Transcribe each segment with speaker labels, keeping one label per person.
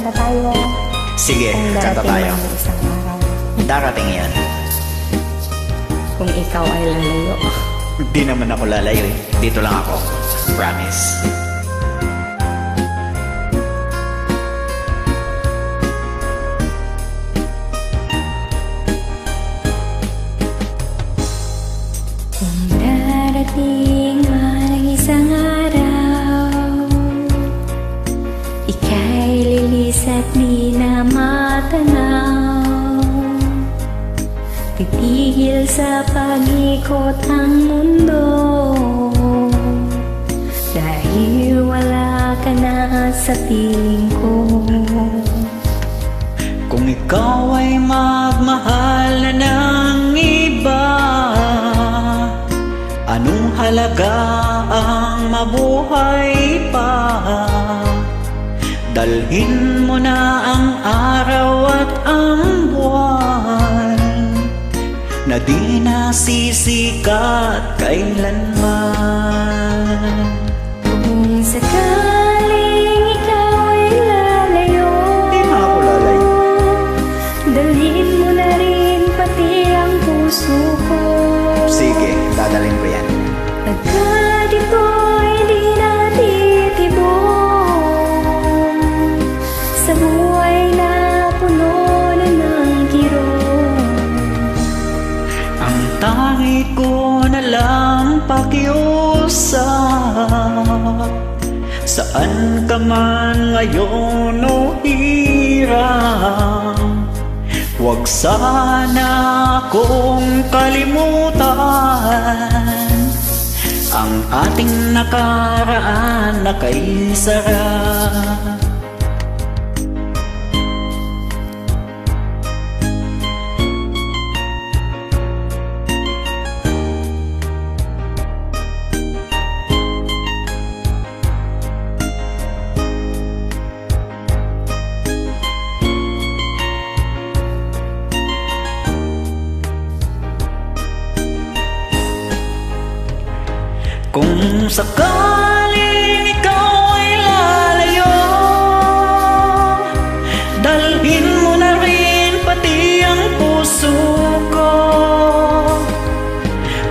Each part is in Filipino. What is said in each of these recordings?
Speaker 1: kanta tayo.
Speaker 2: Sige,
Speaker 1: Kung
Speaker 2: kanta
Speaker 1: darating
Speaker 2: tayo.
Speaker 1: ang isang araw.
Speaker 2: Darating yan.
Speaker 1: Kung ikaw ay lalayo.
Speaker 2: Di naman ako lalayo eh. Dito lang ako. Promise.
Speaker 1: Kung darating ang isang araw, ika'y lilis at di na matanaw. Titigil sa pag-ikot ang mundo, dahil wala ka na sa piling ko.
Speaker 2: Kung ikaw ay magmahal na ng iba, anong halaga ang mabuhay pa? Dalhin mo na ang araw at ang buwan, na di nasisikat kailanman.
Speaker 1: Kung sakaling ikaw ay lalayo,
Speaker 2: Di na ako lalayo.
Speaker 1: dalhin mo na rin pati ang puso ko.
Speaker 2: Sige, dadalhin ko yan.
Speaker 1: Agad ito'y di natitibong sa buhay na puno na ng kirot.
Speaker 2: Ang tangi ko na lang pakiusap, saan ka man ngayon o hirap, huwag sana akong kalimutan ang ating nakaraan na kay sarap. Kung sakaling ikaw ay lalayo, dalhin mo na rin pati ang puso ko.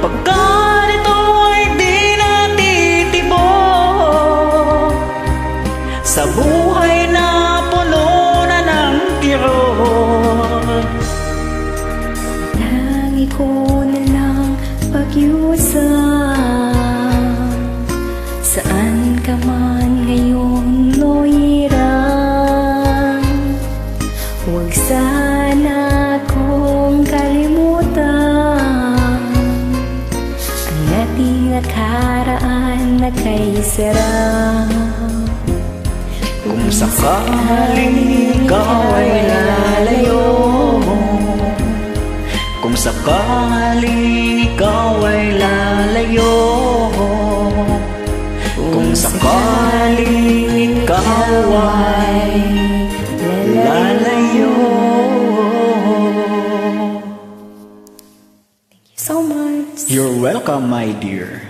Speaker 2: Pagkat ito ay di natitibok sa buhay na puno na ng kirot.
Speaker 1: Tangi ko na lang pag-iusap, saan ka man ngayon o hirap, huwag sana akong kalimutan ang ating nakaraan na kay sarap.
Speaker 2: Kung sakaling ikaw ay lalayo, kung sakaling ikaw ay lalayo, kung sakaling ikaw ay lalayo.
Speaker 1: Thank you so much.
Speaker 2: You're welcome, my dear.